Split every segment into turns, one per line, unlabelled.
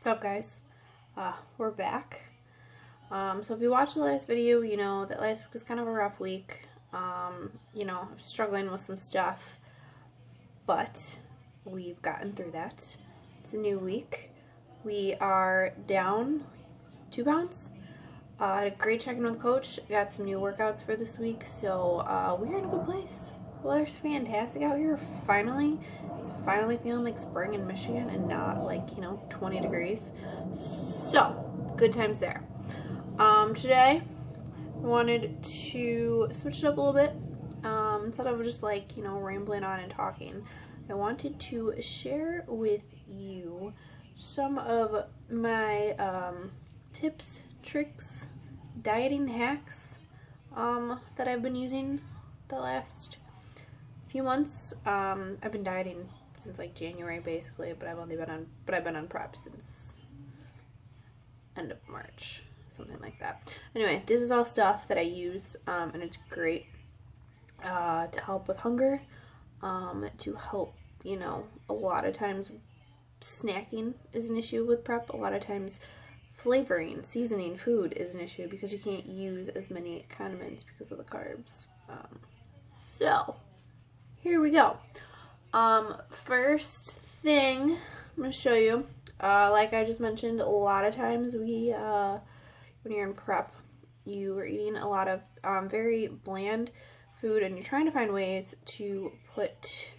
What's up, guys? We're back. So if you watched the last video, you know that last week was kind of a rough week. Struggling with some stuff, but we've gotten through that. It's a new week. We are down 2 pounds. I had a great check-in with Coach. Got some new workouts for this week, so we're in a good place. Weather's fantastic out here. It's finally feeling like spring in Michigan and not like 20 degrees. So good times there. Today I wanted to switch it up a little bit. Instead of just rambling on and talking, I wanted to share with you some of my tips, tricks, dieting hacks that I've been using the last few months. I've been dieting since like January basically, but I've been on prep since end of March, something like that. Anyway, this is all stuff that I use, and it's great to help with hunger, to help, a lot of times snacking is an issue with prep. A lot of times flavoring, seasoning food is an issue because you can't use as many condiments because of the carbs. So here we go. First thing I'm going to show you, like I just mentioned, a lot of times when you're in prep, you are eating a lot of very bland food and you're trying to find ways to put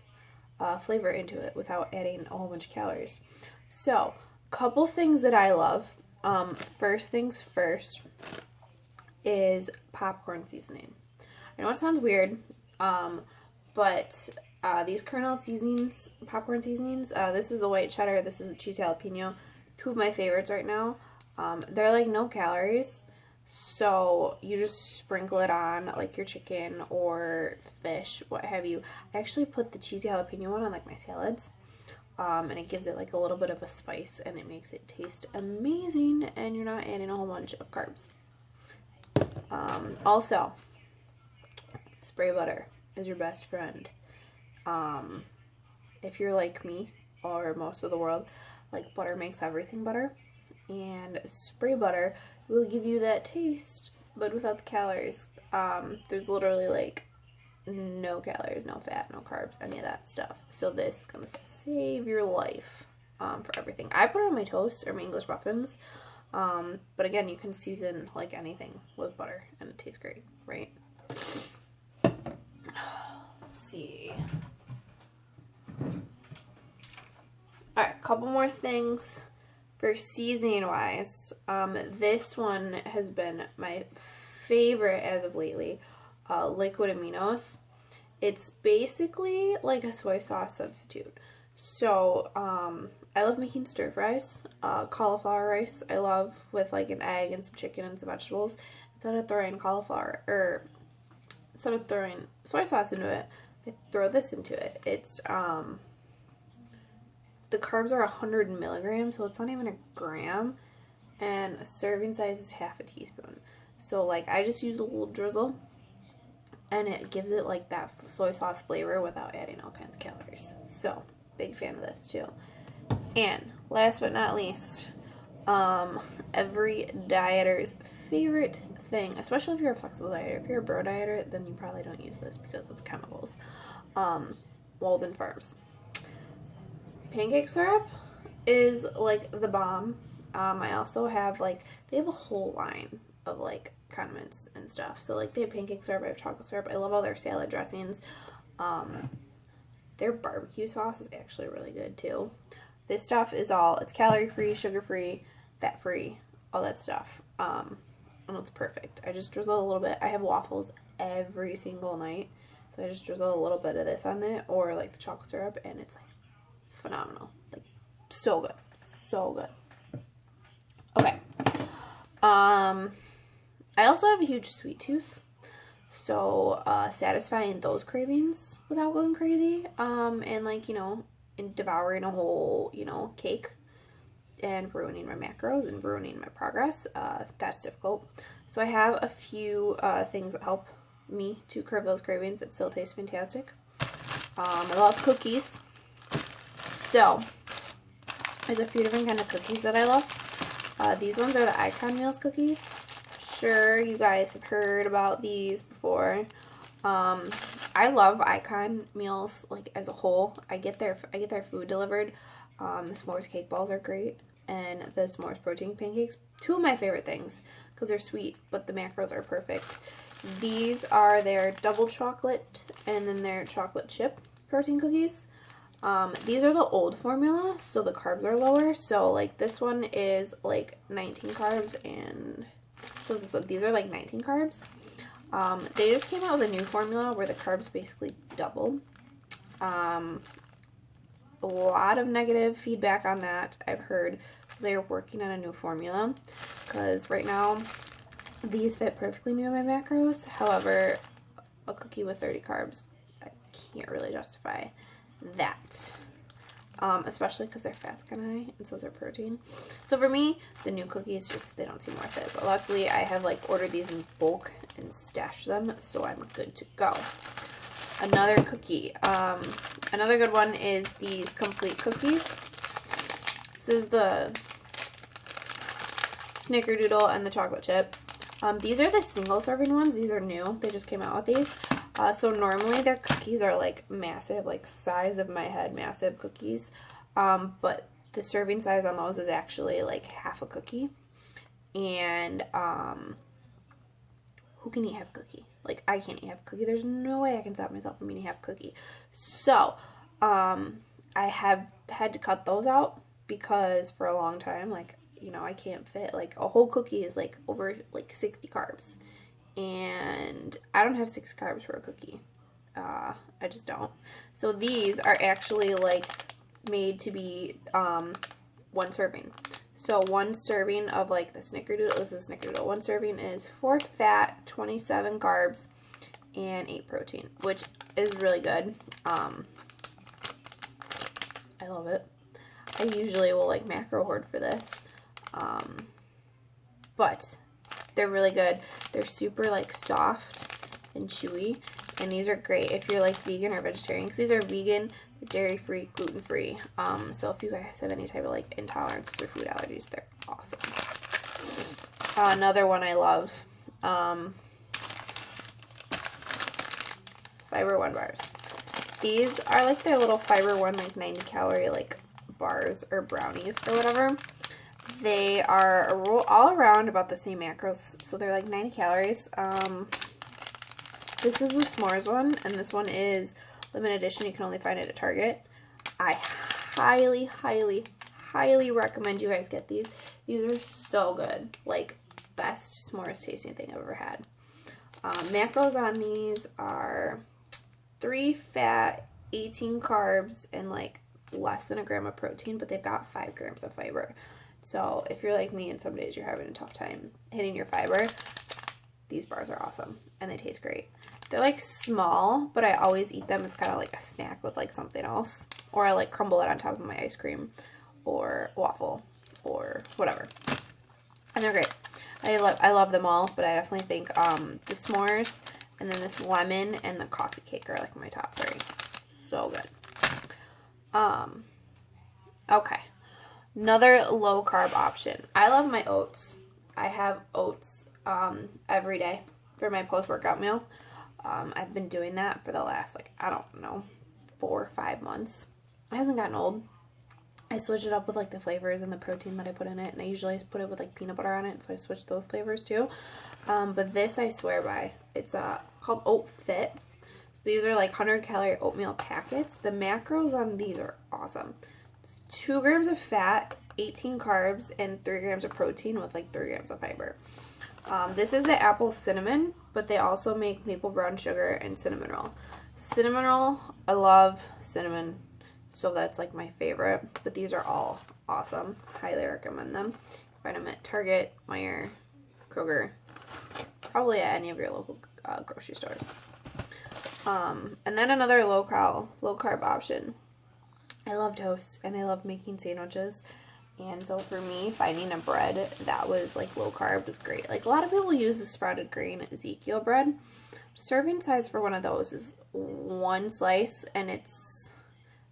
flavor into it without adding a whole bunch of calories. So, couple things that I love. First things first is popcorn seasoning. I know it sounds weird, but these kernel seasonings, popcorn seasonings, this is the white cheddar, this is the cheesy jalapeno, two of my favorites right now. They're like no calories, so you just sprinkle it on like your chicken or fish, what have you. I actually put the cheesy jalapeno one on like my salads, and it gives it like a little bit of a spice and it makes it taste amazing and you're not adding a whole bunch of carbs. Also, spray butter is your best friend. If you're like me or most of the world, like butter makes everything butter, and spray butter will give you that taste but without the calories. There's literally like no calories, no fat, no carbs, any of that stuff. So this is gonna save your life for everything. I put it on my toast or my English muffins, but again, you can season like anything with butter and it tastes great, right? Let's see. Alright, a couple more things for seasoning wise. This one has been my favorite as of lately. Liquid aminos. It's basically like a soy sauce substitute. So, I love making stir fries. Cauliflower rice I love with like an egg and some chicken and some vegetables. Instead of throwing soy sauce into it, I throw this into it. It's, the carbs are 100 milligrams, so it's not even a gram, and a serving size is half a teaspoon. So like I just use a little drizzle, and it gives it like that soy sauce flavor without adding all kinds of calories. So big fan of this too. And last but not least, every dieter's favorite thing, especially if you're a flexible dieter. If you're a bro dieter, then you probably don't use this because it's chemicals. Walden Farms pancake syrup is like the bomb. I also have they have a whole line of like condiments and stuff. So like they have pancake syrup, I have chocolate syrup. I love all their salad dressings. Their barbecue sauce is actually really good too. This stuff is it's calorie free, sugar free, fat free, all that stuff. And it's perfect. I just drizzle a little bit. I have waffles every single night, so I just drizzle a little bit of this on it, or like the chocolate syrup, and it's like phenomenal. Like so good. So good. Okay. I also have a huge sweet tooth. So satisfying those cravings without going crazy, and and devouring a whole, cake and ruining my macros and ruining my progress, that's difficult. So I have a few things that help me to curb those cravings that still taste fantastic. I love cookies. So There's a few different kind of cookies that I love. These ones are the Icon Meals cookies. Sure, you guys have heard about these before. I love Icon Meals like as a whole. I get their food delivered. The s'mores cake balls are great, and the s'mores protein pancakes, two of my favorite things because they're sweet, but the macros are perfect. These are their double chocolate and then their chocolate chip protein cookies. These are the old formula, so the carbs are lower. So like this one is like 19 carbs, and so these are like 19 carbs. They just came out with a new formula where the carbs basically double. A lot of negative feedback on that I've heard. So they're working on a new formula because right now these fit perfectly near my macros. However, a cookie with 30 carbs, I can't really justify that. Especially because their fat's kind of high and so is their protein. So for me, the new cookies just, they don't seem worth it. But luckily I have like ordered these in bulk and stashed them, so I'm good to go. Another cookie. Another good one is these complete cookies. This is the Snickerdoodle and the chocolate chip. These are the single serving ones. These are new. They just came out with these. So normally their cookies are like massive, like size of my head, massive cookies. But the serving size on those is actually like half a cookie. And who can eat half a cookie? Like, I can't eat half a cookie. There's no way I can stop myself from eating half a cookie. So, I have had to cut those out because for a long time, like, you know, I can't fit, like, a whole cookie is, like, over, like, 60 carbs. And I don't have 6 carbs for a cookie. I just don't. So these are actually, like, made to be one serving. So one serving of like the Snickerdoodle, this is Snickerdoodle, one serving is 4 fat, 27 carbs, and 8 protein, which is really good. I love it. I usually will like macro hoard for this. But they're really good. They're super like soft and chewy. And these are great if you're like vegan or vegetarian, because these are vegan, dairy-free, gluten-free. So if you guys have any type of like intolerances or food allergies, they're awesome. Another one I love, Fiber One bars. These are like their little Fiber One like 90 calorie like bars or brownies or whatever. They are all around about the same macros, so they're like 90 calories. This is the s'mores one, and this one is limited edition. You can only find it at Target. I highly, highly, highly recommend you guys get these. These are so good. Like, best s'mores tasting thing I've ever had. Macros on these are 3 fat, 18 carbs, and like less than a gram of protein, but they've got 5 grams of fiber. So if you're like me and some days you're having a tough time hitting your fiber, these bars are awesome, and they taste great. They're like small, but I always eat them. It's kind of like a snack with like something else. Or I like crumble it on top of my ice cream or waffle or whatever. And they're great. I love them all, but I definitely think the s'mores and then this lemon and the coffee cake are like my top 3. So good. Okay. Another low carb option. I love my oats. I have oats every day for my post-workout meal. I've been doing that for the last, like, I don't know, 4 or 5 months. It hasn't gotten old. I switch it up with, like, the flavors and the protein that I put in it, and I usually put it with, like, peanut butter on it, so I switch those flavors, too. But this I swear by. It's called Oat Fit. So these are, like, 100-calorie oatmeal packets. The macros on these are awesome. 2 grams of fat, 18 carbs, and 3 grams of protein with, like, 3 grams of fiber. This is the apple cinnamon, but they also make maple brown sugar and cinnamon roll. Cinnamon roll, I love cinnamon, so that's like my favorite. But these are all awesome. Highly recommend them. Find them at Target, Meijer, Kroger, probably at any of your local grocery stores. And then another low carb option. I love toast and I love making sandwiches. And so for me, finding a bread that was like low carb was great. Like a lot of people use the sprouted grain Ezekiel bread. Serving size for one of those is 1 slice, and it's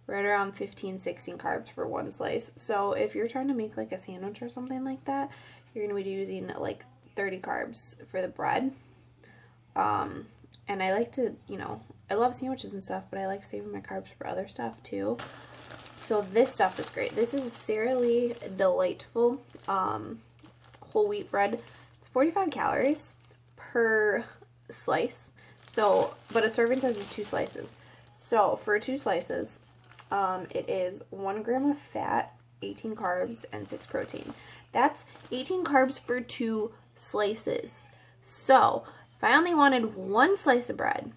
right around 15, 16 carbs for one slice. So if you're trying to make like a sandwich or something like that, you're going to be using like 30 carbs for the bread. And I like to, you know, I love sandwiches and stuff, but I like saving my carbs for other stuff too. So this stuff is great. This is Sara Lee Delightful whole wheat bread. It's 45 calories per slice. So, but a serving size is 2 slices. So for 2 slices, it is 1 gram of fat, 18 carbs, and 6 protein. That's 18 carbs for 2 slices. So if I only wanted 1 slice of bread,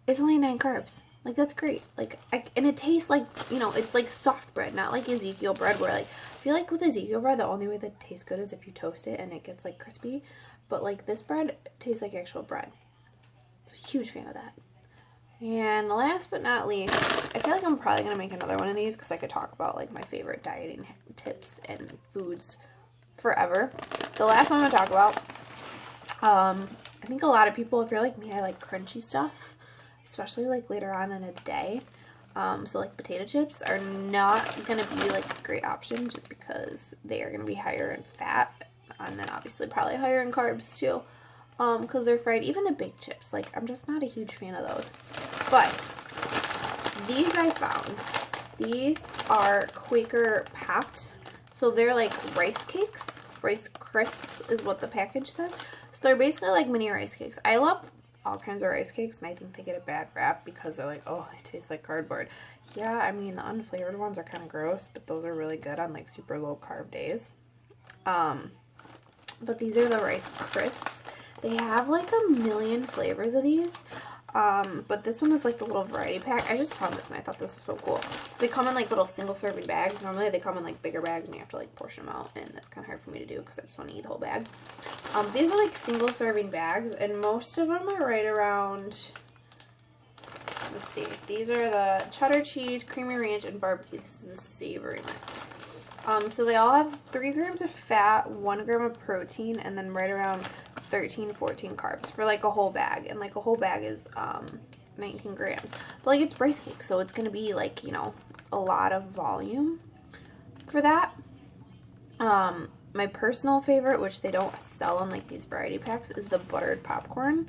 it's only 9 carbs. Like, that's great. Like, and it tastes like, you know, it's like soft bread, not like Ezekiel bread where, like, I feel like with Ezekiel bread, the only way that it tastes good is if you toast it and it gets, like, crispy. But, like, this bread tastes like actual bread. So, huge fan of that. And last but not least, I feel like I'm probably going to make another one of these because I could talk about, like, my favorite dieting tips and foods forever. The last one I'm going to talk about, I think a lot of people, if you're like me, I like crunchy stuff, especially like later on in the day. So like potato chips are not going to be like a great option just because they are going to be higher in fat and then obviously probably higher in carbs too, because they're fried. Even the baked chips, like I'm just not a huge fan of those. But these I found, these are Quaker packed, so they're like rice cakes. Rice Crisps is what the package says. So they're basically like mini rice cakes. I love all kinds of rice cakes, and I think they get a bad rap because they're like, oh, they taste like cardboard. Yeah, I mean, the unflavored ones are kind of gross, but those are really good on like super low carb days. But these are the Rice Crisps. They have like a million flavors of these. But this one is like the little variety pack. I just found this and I thought this was so cool. So they come in like little single serving bags. Normally they come in like bigger bags and you have to like portion them out, and that's kind of hard for me to do because I just want to eat the whole bag. These are like single serving bags, and most of them are right around, let's see, these are the cheddar cheese, creamy ranch, and barbecue. This is a savory mix. So they all have 3 grams of fat, 1 gram of protein, and then right around 13, 14 carbs for like a whole bag. And like a whole bag is 19 grams. But like it's rice cake, so it's going to be like, you know, a lot of volume for that. My personal favorite, which they don't sell in like these variety packs, is the buttered popcorn.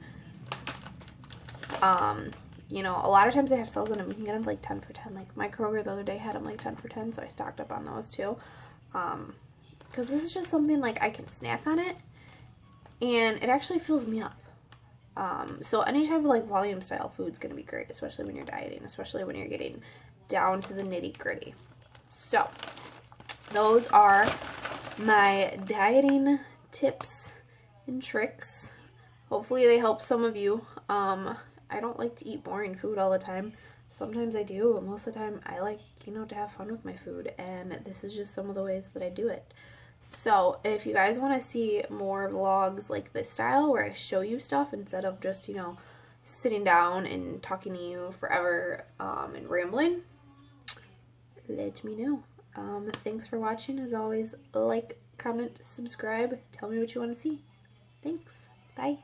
You know, a lot of times they have sales in them. You can get them like 10 for 10. Like my Kroger the other day had them like 10 for 10, so I stocked up on those too. Because this is just something like I can snack on it, and it actually fills me up. So any type of like volume style food is going to be great, especially when you're dieting, especially when you're getting down to the nitty gritty. So those are my dieting tips and tricks. Hopefully they help some of you. I don't like to eat boring food all the time. Sometimes I do, but most of the time I like, you know, to have fun with my food, and this is just some of the ways that I do it. So if you guys want to see more vlogs like this style where I show you stuff instead of just, you know, sitting down and talking to you forever and rambling, let me know. Thanks for watching. As always, like, comment, subscribe, tell me what you want to see. Thanks. Bye.